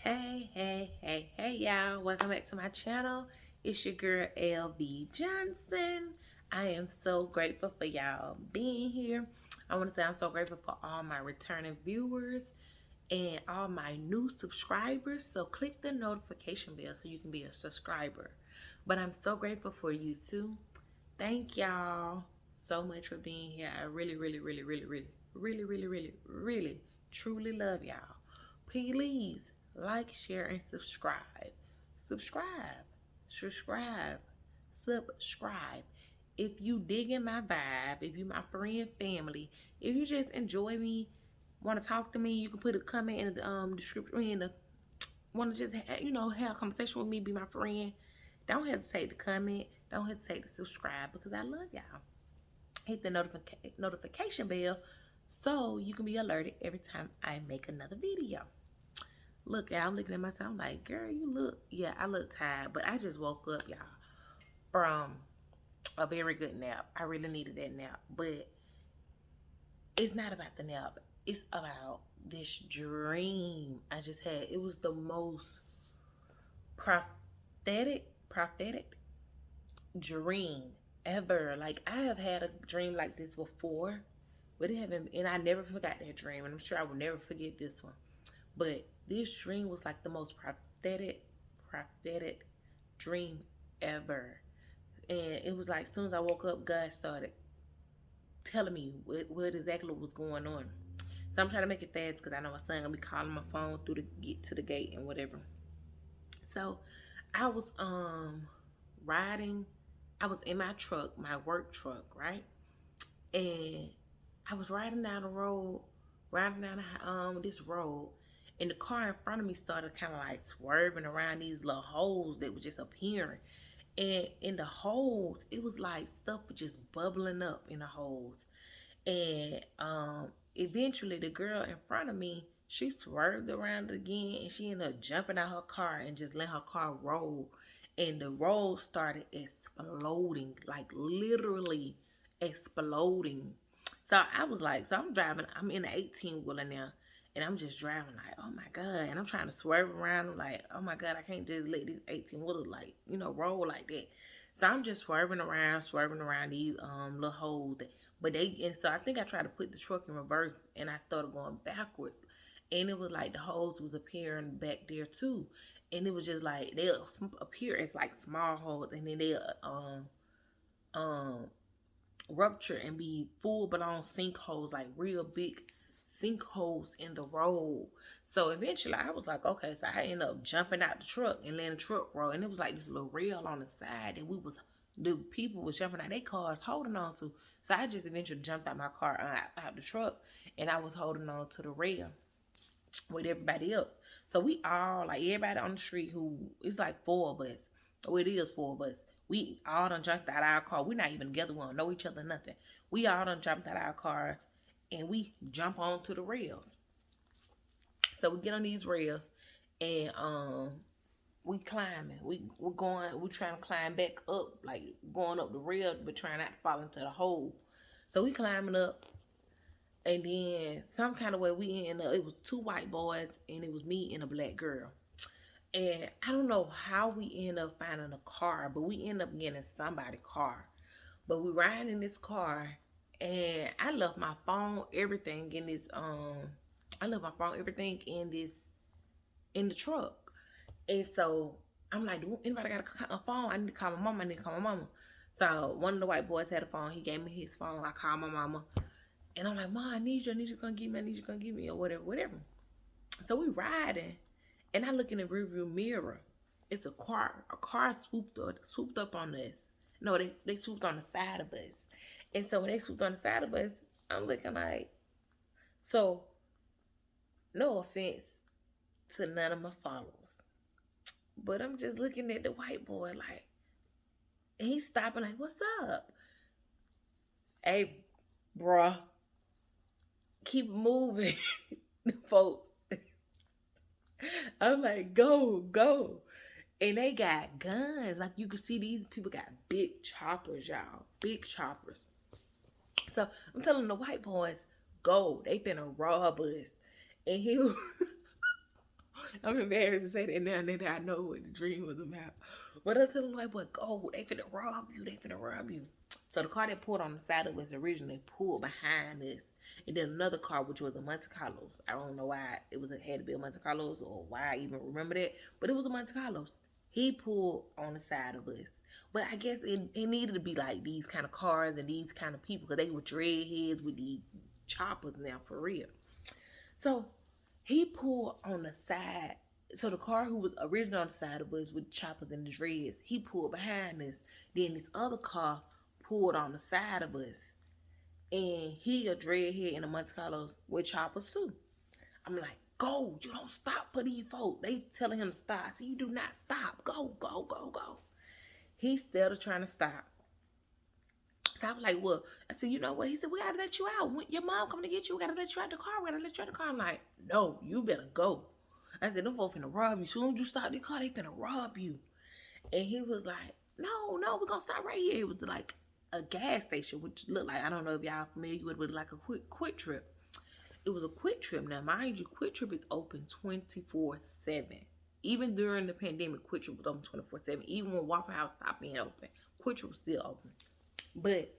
Hey, y'all. Welcome back to my channel. It's your girl, LB Johnson. I am so grateful for y'all being here. I want to say I'm so grateful for all my returning viewers and all my new subscribers. So click the notification bell so you can be a subscriber. But I'm so grateful for you too. Thank y'all so much for being here. I really, truly love y'all. Please like, share, and subscribe. Subscribe. Subscribe. Subscribe. If you digging my vibe, if you my friend, family, if you just enjoy me, want to talk to me, you can put a comment in the description. In the want to just have a conversation with me, be my friend. Don't hesitate to comment. Don't hesitate to subscribe because I love y'all. Hit the notification bell so you can be alerted every time I make another video. Look, y'all, I'm looking at myself. I'm like, girl, you look, yeah, I look tired, but I just woke up, y'all, from a very good nap. I really needed that nap, but it's not about the nap. It's about this dream I just had. It was the most prophetic dream ever. Like, I have had a dream like this before, but it haven't, and I never forgot that dream, and I'm sure I will never forget this one. But this dream was like the most prophetic dream ever. And it was like, as soon as I woke up, God started telling me what exactly was going on. So I'm trying to make it fast because I know my son gonna be calling my phone through to get to the gate and whatever. So I was riding. I was in my truck, my work truck, right? And I was riding down the road, riding down this road, and the car in front of me started kind of like swerving around these little holes that were just appearing. And in the holes, it was like stuff was just bubbling up in the holes. And eventually the girl in front of me, she swerved around again and she ended up jumping out her car and just let her car roll. And the road started exploding, like literally exploding. So I was like, so I'm driving, I'm in an 18 wheeler now, and I'm just driving like, oh my God. And I'm trying to swerve around. I'm like, oh my God, I can't just let this 18 wheeler like, roll like that. So I'm just swerving around these little holes. And so I think I tried to put the truck in reverse and I started going backwards. And it was like the holes was appearing back there too. And it was just like they'll appear as like small holes, and then they'll um rupture and be full blown sinkholes, like real big sinkholes in the road. So eventually I was like, okay, so I ended up jumping out the truck and letting the truck roll. And it was like this little rail on the side and the people was jumping out their cars holding on to. So I just eventually jumped out my car, out the truck, and I was holding on to the rail with everybody else. So we all, like everybody on the street, who, it's like four of us. Well, it is four of us. We all done jumped out of our car. We're not even together. We don't know each other, nothing. We all done jumped out of our cars and we jump onto the rails. So we get on these rails and we climbing. We're trying to climb back up, like going up the rail, but trying not to fall into the hole. So we climbing up, and then some kind of way we end up, it was two white boys and it was me and a black girl. And I don't know how we end up finding a car, but we end up getting somebody's car. But we riding in this car, and I left my phone, everything in this in the truck. And so I'm like, do anybody got a phone? I need to call my mama. So one of the white boys had a phone. He gave me his phone. I called my mama. And I'm like, Mom, I need you to come get me, or whatever. So we riding, and I look in the rearview mirror. It's a car. A car swooped up on us. No, they swooped on the side of us. And so when they swooped on the side of us, I'm looking like, so no offense to none of my followers, but I'm just looking at the white boy like, and he's stopping like, what's up? Hey, bruh, keep moving, folks. I'm like, go. And they got guns. Like, you can see these people got big choppers, y'all. Big choppers. So I'm telling the white boys, go. They finna rob us. And he I'm embarrassed to say that now that I know what the dream was about. But I tell them like, "But go, they finna rob you. They finna rob you." So the car that pulled on the side of us originally pulled behind us, and then another car, which was a Monte Carlos. I don't know why it was had to be a Monte Carlos or why I even remember that, but it was a Monte Carlos. He pulled on the side of us. But I guess it needed to be like these kind of cars and these kind of people because they were dreadheads with these choppers now for real. So he pulled on the side. So the car who was originally on the side of us with choppers and the dreads, he pulled behind us. Then this other car pulled on the side of us. And he a dreadhead in a Monte Carlos with choppers too. I'm like, go, you don't stop for these folks. They telling him to stop. I said, you do not stop. Go, go, go, go. He's still trying to stop. So I was like, well, I said, you know what? He said, we gotta let you out. When your mom coming to get you, we gotta let you out the car. We gotta let you out the car. I'm like, no, you better go. I said, them folks finna rob you. As soon as you stop the car, they finna rob you. And he was like, no, no, we're gonna stop right here. It was like a gas station, which looked like, I don't know if y'all familiar with like a quick trip. It was a quick trip. Now, mind you, quick trip is open 24/7. Even during the pandemic, quick trip was open 24/7. Even when Waffle House stopped being open, quick trip was still open. But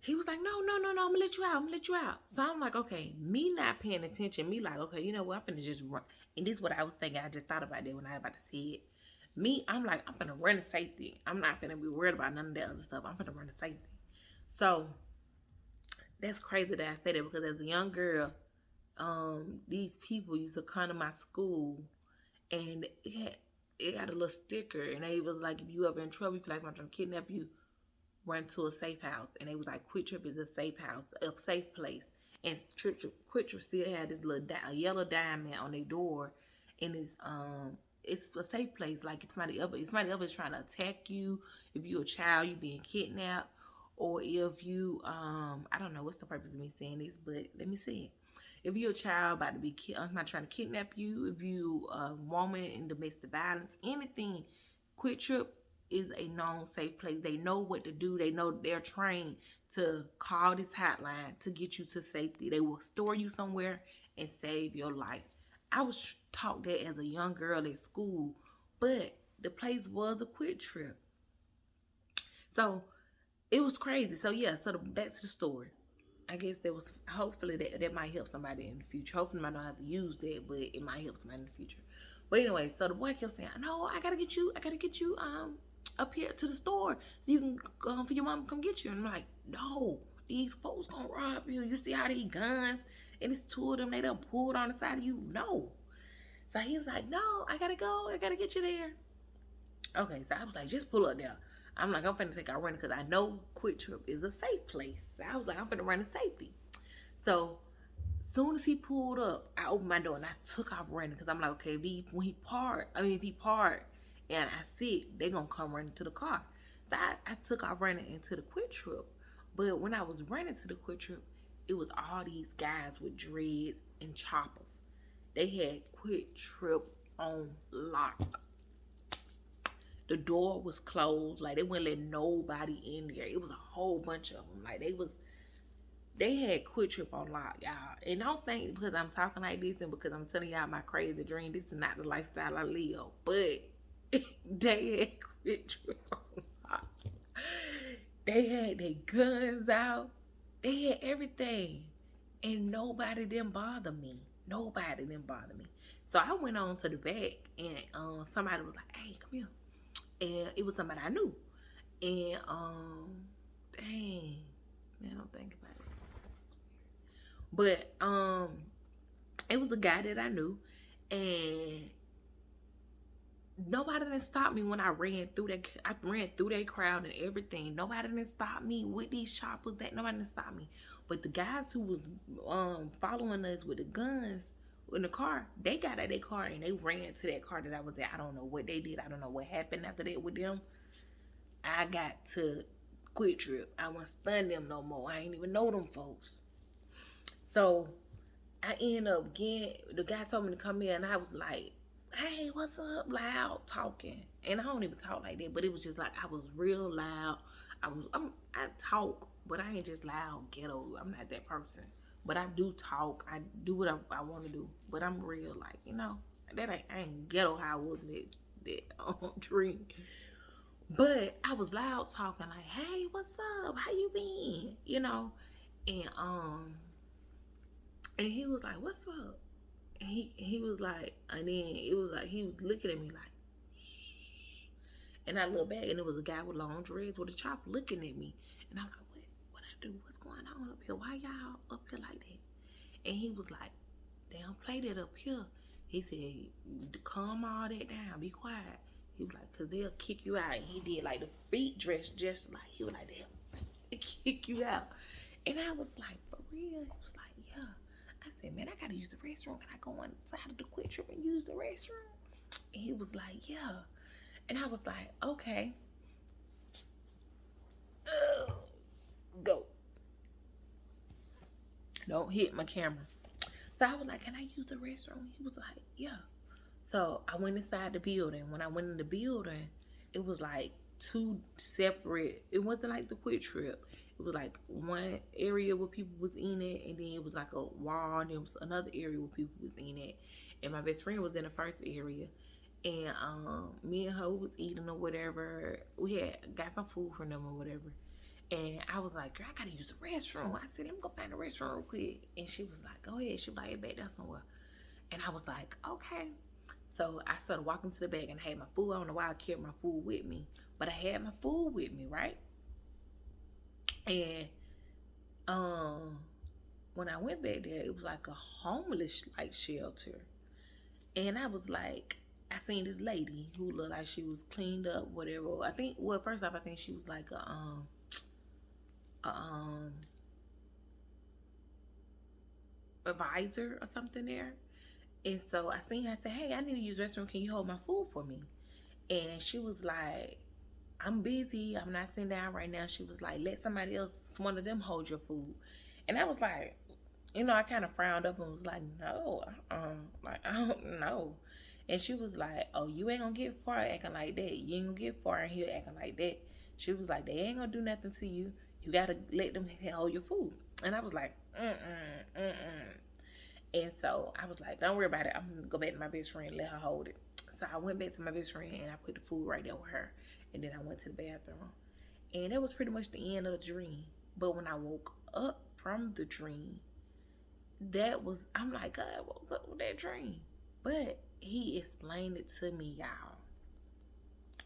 he was like, no, no, no, no, I'm gonna let you out. I'm gonna let you out. So I'm like, okay, me not paying attention, me like, okay, you know what? I'm finna just run. And this is what I was thinking. I just thought about that when I was about to say it. Me, I'm like, I'm finna run to safety. I'm not finna be worried about none of that other stuff. I'm finna run to safety. So that's crazy that I say that because as a young girl, these people used to come to my school and it got a little sticker and they was like, if you ever in trouble, you feel like someone's trying to kidnap you, run to a safe house. And they was like, Quick Trip is a safe house, a safe place. And Quick Trip still had this little yellow diamond on their door, and it's a safe place. Like if somebody ever is trying to attack you, if you're a child, you being kidnapped, or if you I don't know what's the purpose of me saying this, but let me say it. If you're a child about to be I'm not trying to kidnap you, if you a woman in domestic violence, anything, Quick Trip is a known safe place. They know what to do. They know they're trained to call this hotline to get you to safety. They will store you somewhere and save your life. I was taught that as a young girl at school, but the place was a Quick Trip. So it was crazy. So yeah, so back to the story. I guess that was hopefully that might help somebody in the future. Hopefully, I don't have to use that, but it might help somebody in the future. But anyway, so the boy kept saying, "No, I gotta get you up here to the store so you can for your mom to come get you." And I'm like, "No, these folks gonna rob you. You see how these guns and it's two of them. They done pulled on the side of you. No." So he was like, "No, I gotta go. I gotta get you there." Okay, so I was like, "Just pull up there." I'm like, I'm finna take out running because I know Quick Trip is a safe place. So I was like, I'm finna run to safety. So soon as he pulled up, I opened my door and I took off running because I'm like, okay, if he parked and I see it, they gonna come running to the car. So I took off running into the Quick Trip. But when I was running to the Quick Trip, it was all these guys with dreads and choppers. They had Quick Trip on lock. The door was closed. Like they wouldn't let nobody in there. It was a whole bunch of them. Like they had Quick Trip on lock, y'all. And don't think because I'm talking like this and because I'm telling y'all my crazy dream, this is not the lifestyle I live. But they had Quick Trip on lock. They had their guns out. They had everything. And nobody didn't bother me. Nobody didn't bother me. So I went on to the back and somebody was like, hey, come here. And it was somebody I knew. And dang. Man, don't think about it. But it was a guy that I knew, and nobody didn't stop me when I ran through that. I ran through that crowd and everything. Nobody didn't stop me with these choppers. That nobody didn't stop me. But the guys who was following us with the guns in the car, they got out of their car and they ran to that car that I was at. I don't know what they did. I don't know what happened after that with them. I got to Quick Trip. I wasn't stun them no more. I ain't even know them folks. So I ended up getting, the guy told me to come in and I was like, hey, what's up? Loud talking. And I don't even talk like that, but it was just like I was real loud. I talk, but I ain't just loud ghetto. I'm not that person. But I do talk. I do what I want to do. But I'm real, like, you know. That ain't ghetto how I was that dream. But I was loud talking like, "Hey, what's up? How you been?" And and he was like, "What's up?" And he was like, and then it was like he was looking at me like, and I looked back, and it was a guy with long dreads with a chop looking at me, and I'm like, what I do? What's going on up here? Why y'all up here like that? And he was like, they don't play that up here. He said, calm all that down, be quiet. He was like, cause they'll kick you out. And he did like the feet dress just like, he was like, they'll kick you out. And I was like, for real? He was like, yeah. I said, man, I gotta use the restroom. Can I go inside of the quick trip and use the restroom? And he was like, yeah. And I was like, okay. Go. Don't hit my camera. So I was like, can I use the restroom? He was like, yeah. So I went inside the building. When I went in the building, it was like two separate, it wasn't like the quick trip. It was like one area where people was in it, and then it was like a wall, and there was another area where people was in it. And my best friend was in the first area. And me and her was eating or whatever. We had got some food from them or whatever. And I was like, girl, I gotta use the restroom. I said, let me go find the restroom real quick. And she was like, go ahead. She was like, it's back there somewhere. And I was like, okay. So I started walking to the back, and I had my food. I don't know why I carried my food with me, but I had my food with me, right? And when I went back there, it was like a homeless like shelter. And I was like, I seen this lady who looked like she was cleaned up, whatever. I think, well, first off, I think she was like a advisor or something there. And so I seen her, I said, hey, I need to use the restroom. Can you hold my food for me? And she was like, I'm busy. I'm not sitting down right now. She was like, let somebody else, one of them, hold your food. And I was like, I kind of frowned up and was like, no, like, I don't know. And she was like, oh, you ain't gonna get far acting like that. You ain't gonna get far in here acting like that. She was like, they ain't gonna do nothing to you. You gotta let them hold your food. And I was like, And so I was like, don't worry about it. I'm gonna go back to my best friend, let her hold it. So I went back to my best friend, and I put the food right there with her. And then I went to the bathroom. And that was pretty much the end of the dream. But when I woke up from the dream, I'm like, God, what was up with that dream? But he explained it to me, y'all.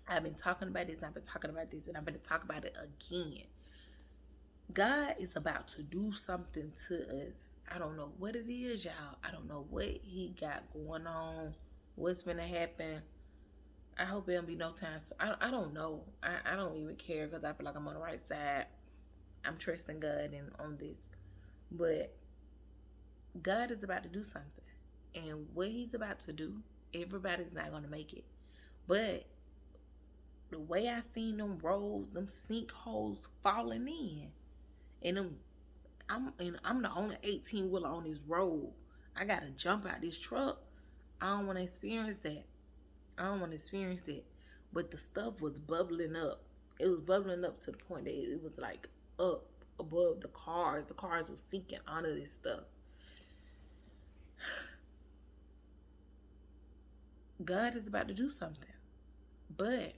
I've been talking about this, and I'm going to talk about it again. God is about to do something to us. I don't know what it is, y'all. I don't know what he got going on, what's going to happen. I hope it don't be no time. So I don't know. I don't even care, because I feel like I'm on the right side. I'm trusting God and on this. But God is about to do something. And what he's about to do, everybody's not going to make it. But the way I seen them roads, them sinkholes falling in, and I'm the only 18-wheeler on this road. I got to jump out this truck. I don't want to experience that. But the stuff was bubbling up. It was bubbling up to the point that it was like up above the cars. The cars were sinking under this stuff. God is about to do something. But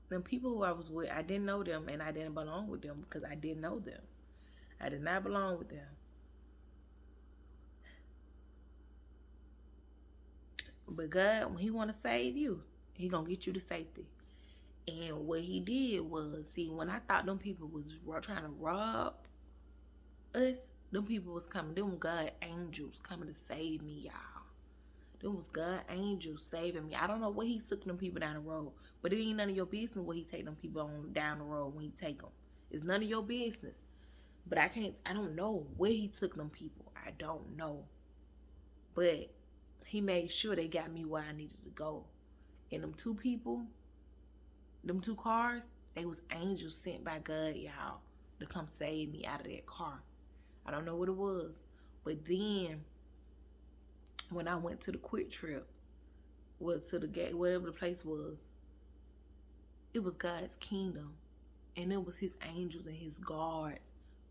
the people who I was with, I didn't know them, and I didn't belong with them because I didn't know them. I did not belong with them. But God, when he want to save you, he going to get you to safety. And what he did was, see, when I thought them people was trying to rob us, them people was coming. Them God angels coming to save me, y'all. Them was God angels saving me. I don't know what he took them people down the road, but it ain't none of your business what he take them people on down the road when he take them. It's none of your business. But I don't know where he took them people. I don't know. But he made sure they got me where I needed to go. And them two people, them two cars, they was angels sent by God, y'all, to come save me out of that car. I don't know what it was. But then, when I went to the quick trip, to the gate, whatever the place was, it was God's kingdom. And it was his angels and his guards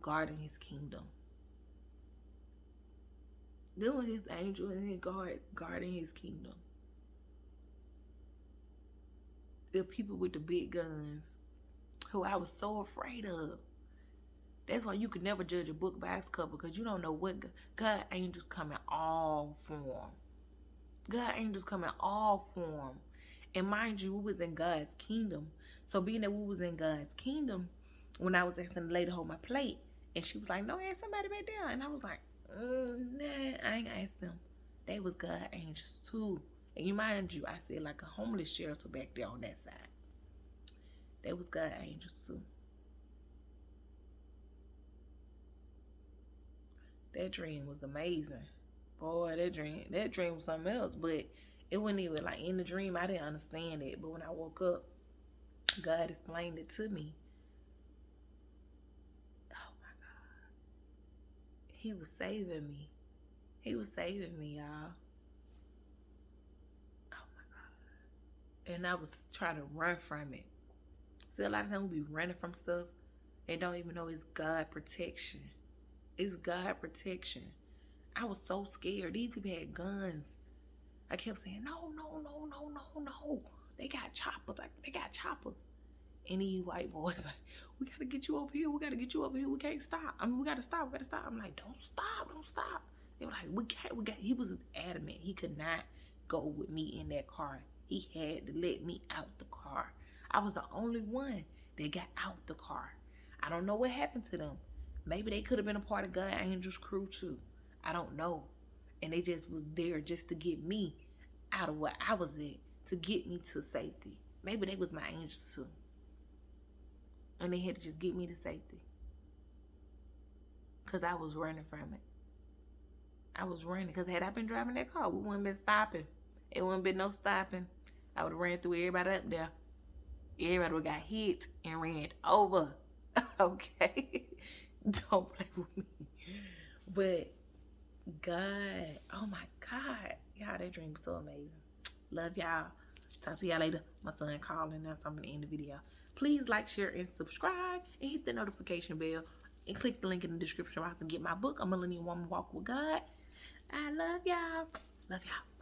guarding his kingdom. There was his angel and his guard guarding his kingdom. the people with the big guns who I was so afraid of. That's why you could never judge a book by its cover, because you don't know what God angels come in all form. God angels come in all form. And mind you, we was in God's kingdom. So being that we was in God's kingdom, when I was asking the lady to hold my plate, and she was like, no, ask somebody back there. And I was like, nah, I ain't gonna ask them. They was God angels too. And you mind you, I said like a homeless shelter back there on that side. They was God angels too. That dream was amazing. Boy, that dream was something else. But it wasn't even like in the dream, I didn't understand it. But when I woke up, God explained it to me. Oh my God. He was saving me. He was saving me, y'all. Oh my God. And I was trying to run from it. See, a lot of times we be running from stuff and don't even know it's God protection. It's God protection. I was so scared. These people had guns. I kept saying, no, no, no, no, no, no. They got choppers. They got choppers. And these white boys like, we gotta get you over here. We gotta get you over here. We can't stop. I mean, we gotta stop. We gotta stop. I'm like, don't stop. Don't stop. They were like, we can't. We got. He was adamant. He could not go with me in that car. He had to let me out the car. I was the only one that got out the car. I don't know what happened to them. Maybe they could have been a part of God Angel's crew too. I don't know. And they just was there just to get me out of what I was in, to get me to safety. Maybe they was my angels too. And they had to just get me to safety. Because I was running from it. I was running. Because had I been driving that car, we wouldn't been stopping. It wouldn't been no stopping. I would have ran through everybody up there. Everybody would have got hit and ran over. Okay? Don't play with me. But God, oh my God. Y'all, that dream was so amazing. Love y'all. Talk to y'all later. My son calling now, so I'm going to end the video. Please like, share, and subscribe, and hit the notification bell, and click the link in the description box to get my book, A Millennium Woman Walk with God. I love y'all. Love y'all.